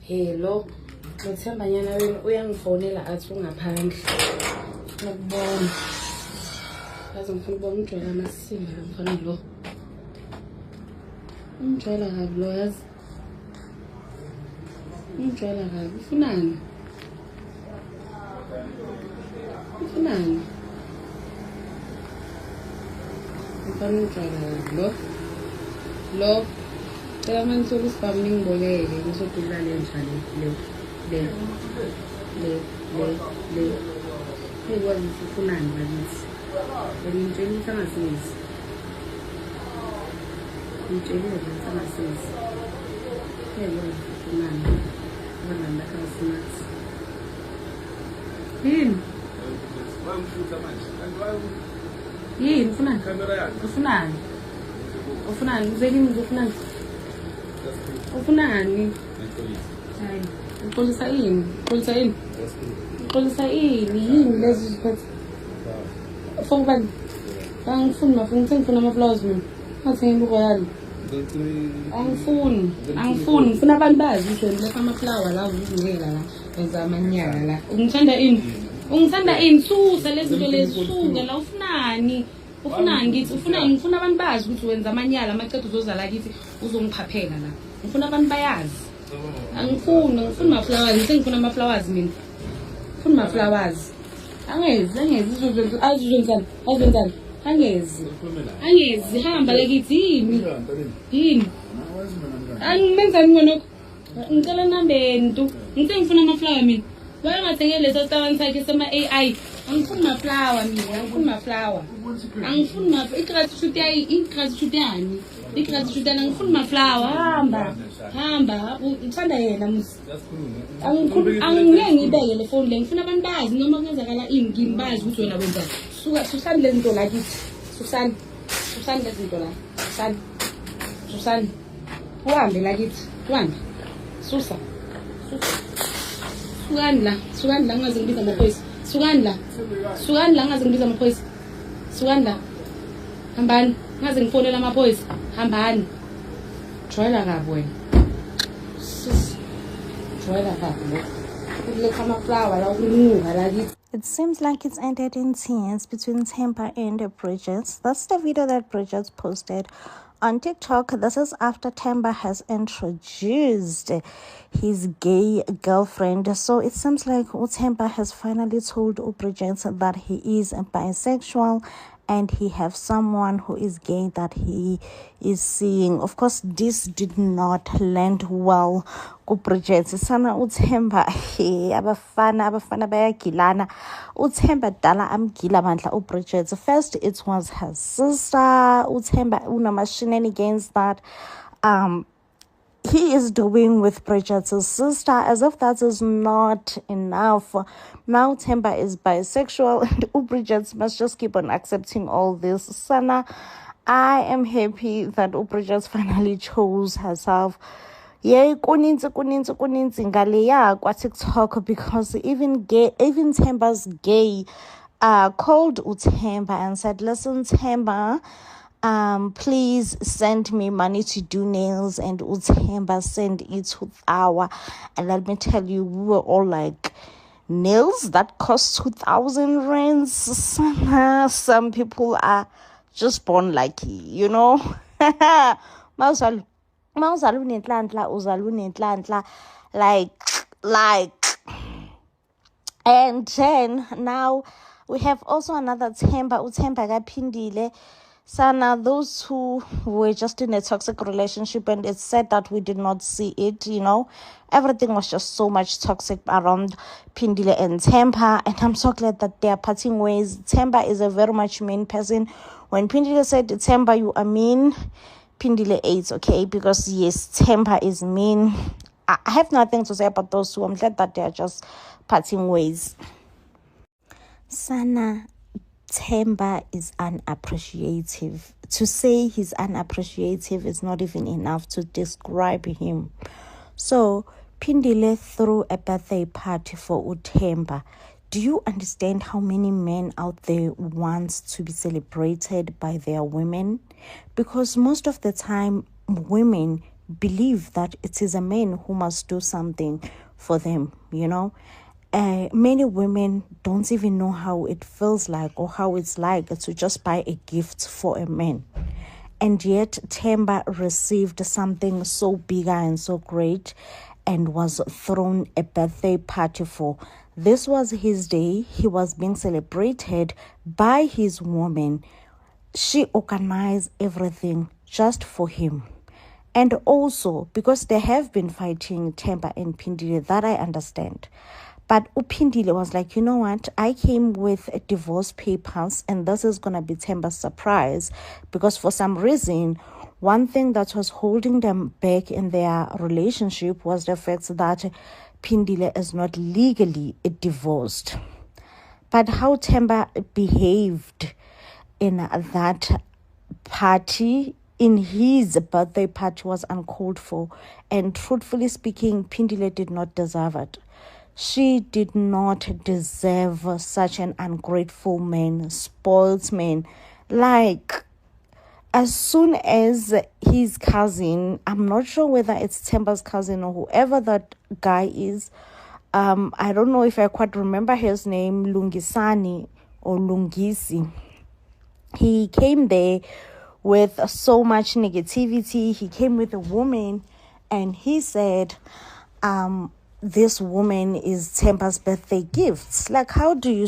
Hello, ngithembanyana wena uyangifonela athi ungaphandle. Ngikubona. Yazi ngifuna ukubona umjwayela amasimba mfana lo. Umjwayela kabi lo yazi. Umjwayela kabi ufunani? Ufunani? Mfana umjwayela kabi lo. Lo. Kaya man solo spam ning bolele, gusto ko lang yan siya. Le. Hey, wala sifunan ba this? Pero yung chili sa masis. Yung chili sa masis. Hey, wala sifunan. Wala na ka snacks. Hin. Hin, ufunan. Ufunan. Ufunan, zeli ufunan. Ufunani? Hayi. Uxolisa ini? Uxolisa ini? Uxolisa ini? Yini lezi ziphathe? Ufuna bani? Ngifuna ama-flowers mina. Ngathi ngibuko yalo. Angifuni. Ngifuna abantu bazi ukuthi lapha ama-flower la uzinikela la. Wenza amanyala la. Ungithanda ini? Susa lezi zinto lezi. Suka la ufunani? Ufunani ngithi ufunani? Ngifuna abantu bazi ukuthi wenza amanyala amaqeda uzoza la kithi uzongiphaphela la. Ngifuna abantu bayazi. Ngifuna ama-flowers, ngifuna ama-flowers mina. Ngifuna ama-flowers. Angezi azizwenzani. Angezi hamba la kithi yini? Angimenzani ngona? Ngicela nambeni tu. Ngifuna ama-flower mina. Wena ngathengele leso tawan sakhe sama-AI. Angifuni ama-flower mina, angifuni i-gratitude yani. I-gratitude yani angifuni ama-flower. Hamba. Ngithanda yena musi. Angeke ngibeke le phone le. Ngifuna abantu bazi noma kungenzakala ini kimi bazi ukuthi wena wenza. Susani lezi zinto la kithi. Susani lezi zinto la. Susani. Uhambe la kithi. Uhambe. Susa. Sukani la ngaze ngibiza amaphoyisa. Sukani la ngaze ngibiza amaphoyisa. Sukani la. Hambani. Ngaze ngifonela amaphoyisa. Hambani. Jwayela kabi wena. Jwayela kabi lo. Uletha ama-flower la ukunuka la kithi. It seems like it's ended in tears between Themba and Bridget. That's the video that Bridget posted on TikTok. This is after Themba has introduced his gay girlfriend. So it seems like Themba has finally told Bridget that he is bisexual and he has someone who is gay that he is seeing. Of course, this did not land well ku Bridget. Sana Themba abafana bayagilana. Themba dala amgila bandla Bridget. First it was her sister. Themba unamashini against that he is doing with Bridget's sister, as if that is not enough. Now Themba is bisexual and Bridget must just keep on accepting all this. Sana, I am happy that Bridget finally chose herself. Yeah, kuninzi ngaleya kwa TikTok, because even Themba's gay called Themba and said, listen Themba, please send me money to do nails. And Themba sent it to Thawa, and let me tell you, we were all like, nails that cost 2,000 rands. Some people are just born lucky, you know. like and then now we have also another Themba kaphindile. Sana, those who were just in a toxic relationship, and it's said that we did not see it, you know. Everything was just so much toxic around Pindile and Themba, and I'm so glad that they are parting ways. Themba is a very much mean person. When Pindile said, Themba, you are mean, Pindile ate, okay? Because yes, Themba is mean. I have nothing to say about those two. I'm glad that they are just parting ways. Sana, Themba is unappreciative. To say he's unappreciative is not even enough to describe him. So, Pindile threw a birthday party for Themba. Do you understand how many men out there want to be celebrated by their women? Because most of the time, women believe that it is a man who must do something for them, you know. Many women don't even know how it feels like or how it's like to just buy a gift for a man. And yet Themba received something so bigger and so great and was thrown a birthday party for. This was his day. He was being celebrated by his woman. She organized everything just for him. And also, because they have been fighting, Themba and Phindile, that I understand. But Phindile was like, you know what? I came with divorce papers, and this is going to be Themba's surprise. Because for some reason, one thing that was holding them back in their relationship was the fact that Phindile is not legally divorced. But how Themba behaved in that party, in his birthday party, was uncalled for. And truthfully speaking, Phindile did not deserve it. She did not deserve such an ungrateful man, spoiled man. Like, as soon as his cousin, I'm not sure whether it's Themba's cousin or whoever that guy is, I don't know if I quite remember his name, Lungisani or Lungisi. He came there with so much negativity. He came with a woman and he said, this woman is Themba's birthday gifts. Like, how do you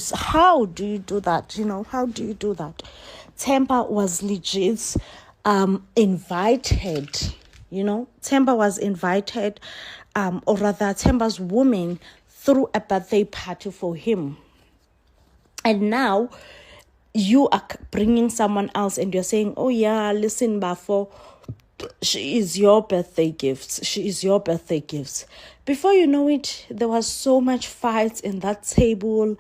do that? You know, how do you do that? Themba was legit invited, you know. Themba was invited, or rather Themba's woman threw a birthday party for him. And now you are bringing someone else and you're saying, oh yeah, listen, Bafo, she is your birthday gifts. She is your birthday gifts. Before you know it, there was so much fights in that table.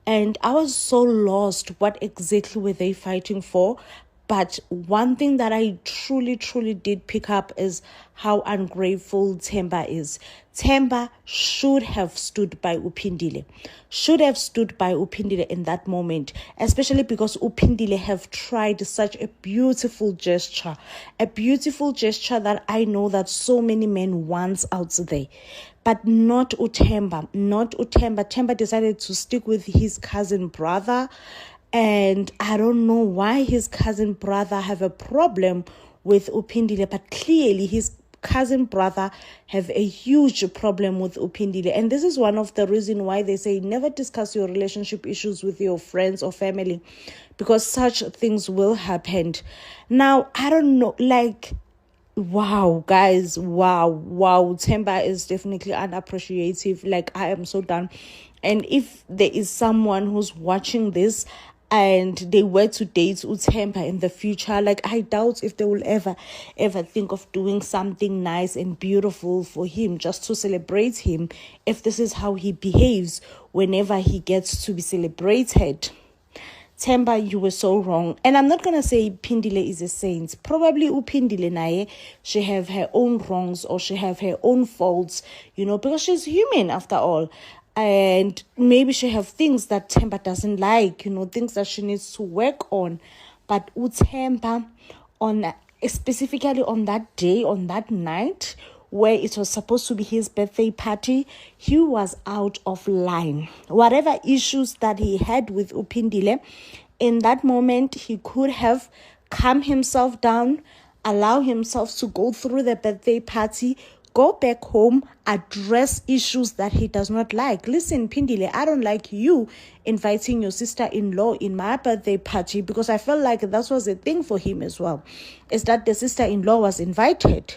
And I was so lost. What exactly were they fighting for? But one thing that I truly, truly did pick up is how ungrateful Themba is. Themba should have stood by Phindile. Should have stood by Phindile in that moment. Especially because Phindile have tried such a beautiful gesture. A beautiful gesture that I know that so many men want out there. But not Themba. Not Themba. Themba decided to stick with his cousin brother. And I don't know why his cousin brother have a problem with Phindile, but clearly his cousin brother have a huge problem with Phindile. And this is one of the reasons why they say never discuss your relationship issues with your friends or family, because such things will happen. Now, I don't know, like, wow, guys, wow, Themba is definitely unappreciative. Like, I am so done. And if there is someone who's watching this and they were to date Themba in the future, like, I doubt if they will ever think of doing something nice and beautiful for him just to celebrate him, if this is how he behaves whenever he gets to be celebrated. Themba, you were so wrong. And I'm not going to say Phindile is a saint. Probably Phindile nae, she have her own wrongs or she have her own faults, you know, because she's human after all. And maybe she have things that Themba doesn't like, you know, things that she needs to work on. But Themba, specifically on that day, on that night, where it was supposed to be his birthday party, he was out of line. Whatever issues that he had with Phindile, in that moment, he could have calmed himself down, allow himself to go through the birthday party, go back home, address issues that he does not like. Listen, Phindile, I don't like you inviting your sister-in-law in my birthday party, because I felt like that was a thing for him as well, is that the sister-in-law was invited.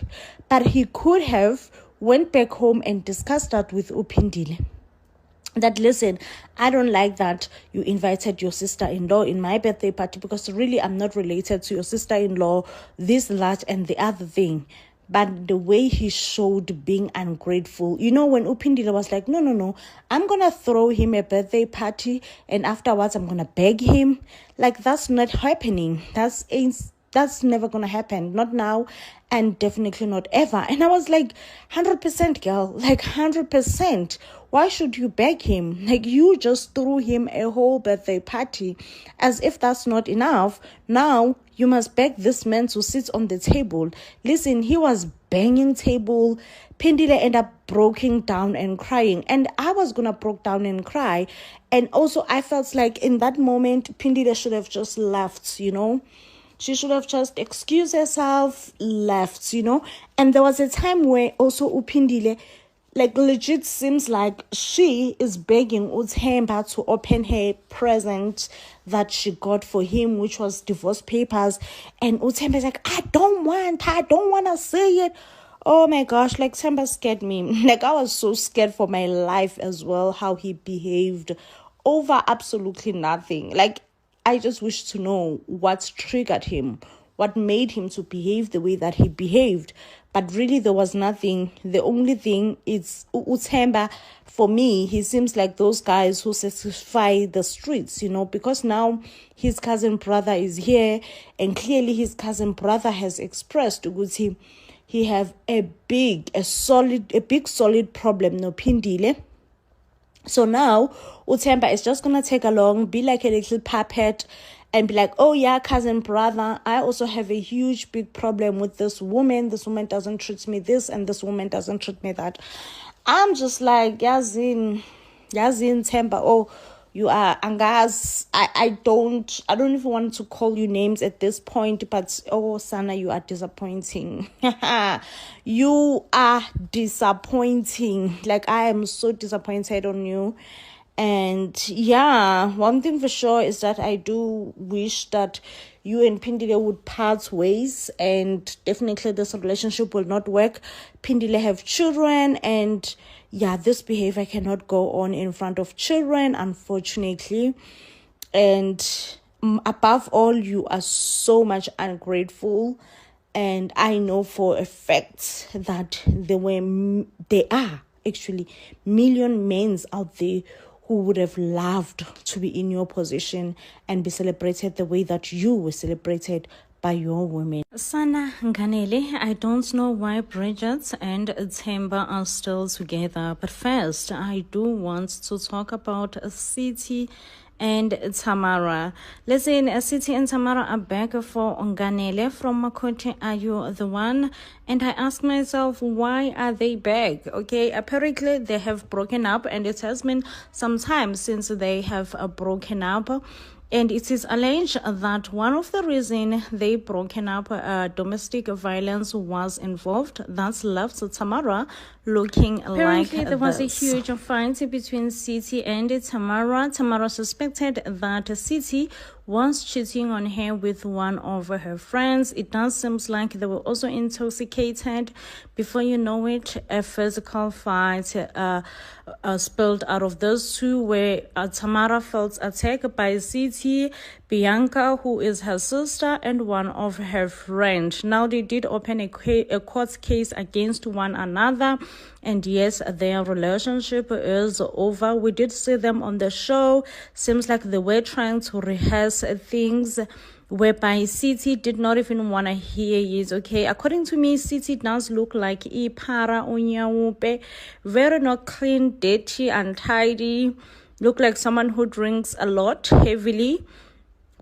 But he could have went back home and discussed that with Phindile. That, listen, I don't like that you invited your sister-in-law in my birthday party, because really I'm not related to your sister-in-law, this, that, and the other thing. But the way he showed being ungrateful, you know, when Phindile was like, no, I'm going to throw him a birthday party and afterwards I'm going to beg him. Like, that's not happening. that's never gonna happen, not now, and definitely not ever. And I was like, 100% girl, like 100%. Why should you beg him? Like, you just threw him a whole birthday party. As if that's not enough, now you must beg this man to sit on the table. Listen, he was banging table. Phindile ended up breaking down and crying, and I was gonna break down and cry. And also I felt like in that moment Phindile should have just left, you know. She should have just excused herself, left, you know. And there was a time where also Phindile, like, legit seems like she is begging Uthemba to open her present that she got for him, which was divorce papers. And Uthemba is like, I don't want to say it. Oh my gosh, like, Themba scared me. Like, I was so scared for my life as well, how he behaved over absolutely nothing. Like, I just wish to know what triggered him, what made him to behave the way that he behaved. But really, there was nothing. The only thing is Uthemba. For me, he seems like those guys who satisfy the streets, you know, because now his cousin brother is here, and clearly his cousin brother has expressed to he have a big solid problem, no Phindile. So now Uthemba is just gonna take along, be like a little puppet, and be like, oh yeah, cousin brother, I also have a huge big problem with this woman. This woman doesn't treat me this, and this woman doesn't treat me that. I'm just like, Yazin Themba, oh, you are Angaz. I don't even want to call you names at this point, but oh Sana, you are disappointing. You are disappointing. Like, I am so disappointed on you. And yeah, one thing for sure is that I do wish that you and Phindile would part ways, and definitely this relationship will not work. Phindile have children, and yeah, this behavior cannot go on in front of children, unfortunately. And above all, you are so much ungrateful. And I know for a fact that there are actually million men out there who would have loved to be in your position and be celebrated the way that you were celebrated by your women. Sana Nganele, I don't know why Bridget and Themba are still together, but first I do want to talk about Siti and Tamara. Listen, Siti and Tamara are back for Nganele from Makoti. Are you the one? And I ask myself, why are they back? Okay, apparently they have broken up, and it has been some time since they have broken up. And it is alleged that one of the reasons they broken up, domestic violence was involved. That's left Tamara looking apparently like there was a huge fight between Siti and Tamara. Tamara suspected that Siti was cheating on her with one of her friends. It does seem like they were also intoxicated. Before you know it, a physical fight spilled out of those two, where Tamara felt attacked by Siti, Bianca, who is her sister, and one of her friends. Now they did open a court case against one another, and yes, their relationship is over. We did see them on the show. Seems like they were trying to rehearse things, whereby Siti did not even want to hear it. Okay, according to me, Siti does look like Ipara Onyawupe, very not clean, dirty, untidy. Look like someone who drinks a lot, heavily,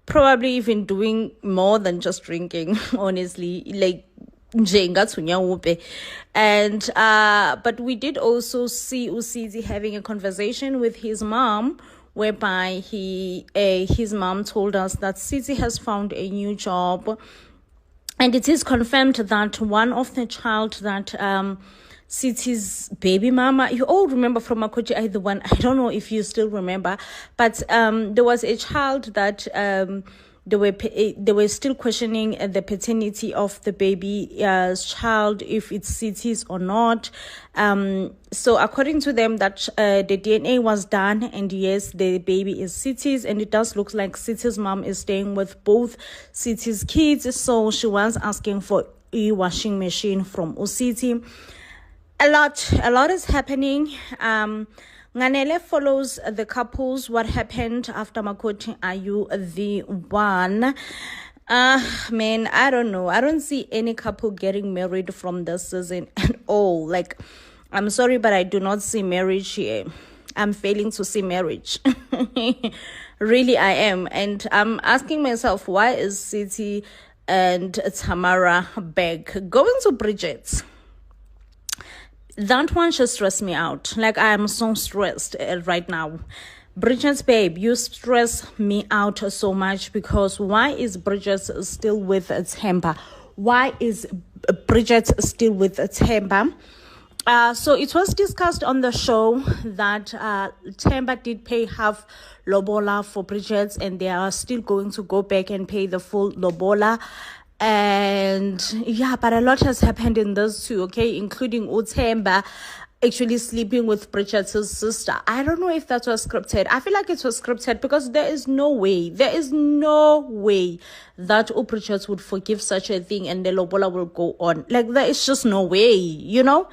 probably even doing more than just drinking, honestly, like and but we did also see Usiti having a conversation with his mom, whereby his mom told us that Siti has found a new job, and it is confirmed that one of the child that Siti's baby mama, you all remember from Makoti, I don't know if you still remember, but there was a child that they were still questioning the paternity of the baby's child, if it's Siti's or not. So according to them, that the DNA was done, and yes, the baby is Siti's, and it does look like Siti's mom is staying with both Siti's kids. So she was asking for a washing machine from Usiti. A lot is happening. Nganele follows the couples. What happened after Makoti? Are you the one? Man, I don't know. I don't see any couple getting married from this season at all. Like, I'm sorry, but I do not see marriage here. I'm failing to see marriage. Really, I am. And I'm asking myself, why is City and Tamara back going to Bridget? That one just stressed me out. Like, I am so stressed right now. Bridget, babe, you stress me out so much, because why is Bridget still with Themba? Why is Bridget still with Themba? So it was discussed on the show that Themba did pay half lobola for Bridget, and they are still going to go back and pay the full lobola. And yeah, but a lot has happened in this too, okay, including Themba actually sleeping with Bridget's sister. I don't know if that was scripted. I feel like it was scripted, because there is no way that Bridget would forgive such a thing and the lobola will go on. Like, there is just no way, you know.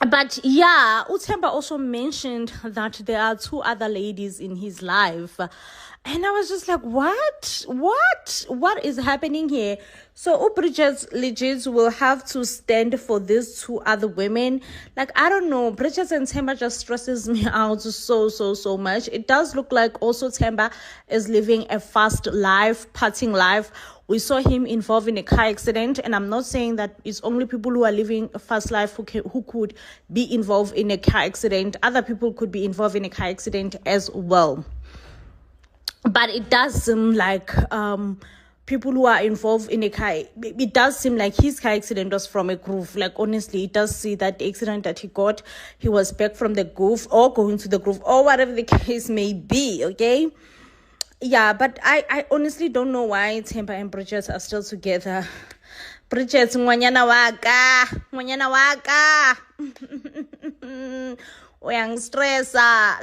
But yeah, Themba also mentioned that there are 2 other ladies in his life. And I was just like, what is happening here? So Bridget legit will have to stand for these 2 other women. Like, I don't know. Bridget and Themba just stresses me out so much. It does look like also Themba is living a fast life, partying life. We saw him involved in a car accident, and I'm not saying that it's only people who are living a fast life who could be involved in a car accident. Other people could be involved in a car accident as well. But it does seem like people who are involved in a car, it does seem like his car accident was from a groove. Like, honestly, it does see that the accident that he got, he was back from the groove or going to the groove or whatever the case may be, okay? Yeah, but I honestly don't know why Themba and Bridget are still together. Bridget, ngwanyana waka. Uyang stressa,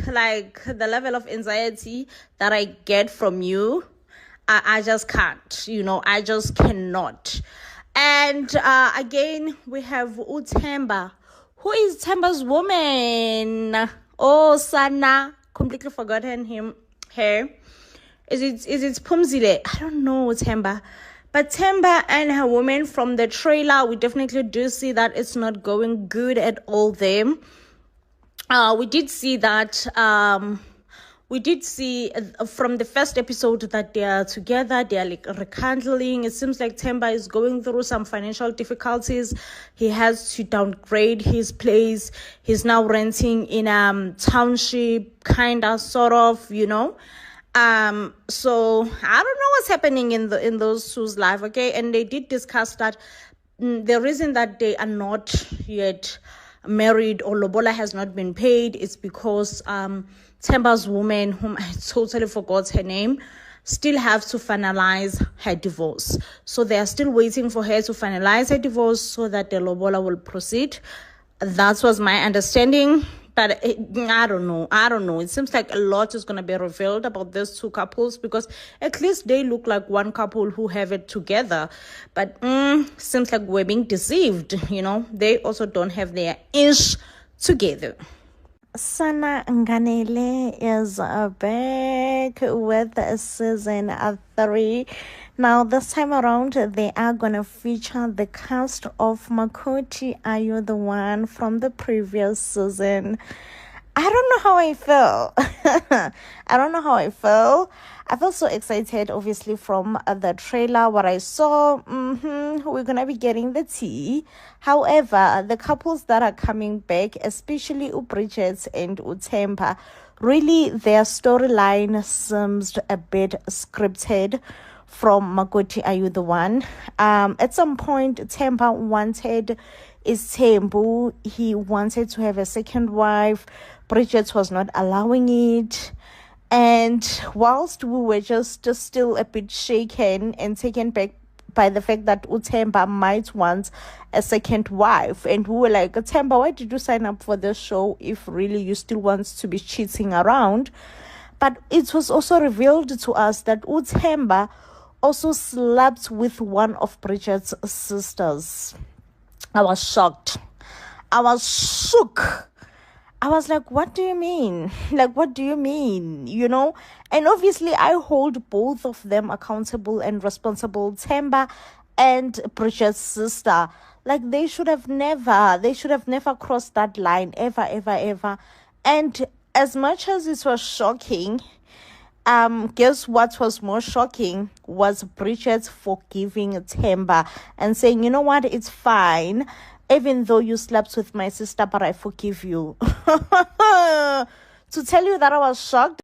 like the level of anxiety that I get from you, I just can't, you know, I just cannot. And again, we have Themba. Who is Themba's woman? Oh, Sana, completely forgotten her. Is it Pumzile? I don't know, Themba. But Themba and her woman, from the trailer, we definitely do see that it's not going good at all there. We did see that from the first episode that they are together, they are like rekindling. It seems like Themba is going through some financial difficulties. He has to downgrade his place. He's now renting in township, kind of, sort of, you know. So I don't know what's happening in those two's life, okay? And they did discuss that the reason that they are not yet married or lobola has not been paid is because Themba's woman, whom I totally forgot her name, still have to finalize her divorce. So they are still waiting for her to finalize her divorce so that the lobola will proceed. That was my understanding. But I don't know. It seems like a lot is going to be revealed about these 2 couples, because at least they look like one couple who have it together. But seems like we're being deceived, you know. They also don't have their ish together. Sana Nganele is back with season 3. Now, this time around, they are going to feature the cast of Makoti Are You The One from the previous season. I don't know how I feel. I felt so excited, obviously, from the trailer. What I saw, we're going to be getting the tea. However, the couples that are coming back, especially Bridget and Themba, really their storyline seems a bit scripted from Makoti Are You The One. At some point, Themba wanted Thembu. He wanted to have a second wife. Bridget was not allowing it. And whilst we were just still a bit shaken and taken back by the fact that Themba might want a second wife, and we were like, Themba, why did you sign up for this show if really you still want to be cheating around? But it was also revealed to us that Themba also slept with one of Bridget's sisters. I was shocked. I was shook. I was like, what do you mean? Like, what do you mean? You know? And obviously, I hold both of them accountable and responsible. Themba and Bridget's sister. Like, they should have never crossed that line, ever, ever, ever. And as much as it was shocking, guess what was more shocking was Bridget forgiving Themba and saying, you know what, it's fine. Even though you slept with my sister, but I forgive you. To tell you that I was shocked.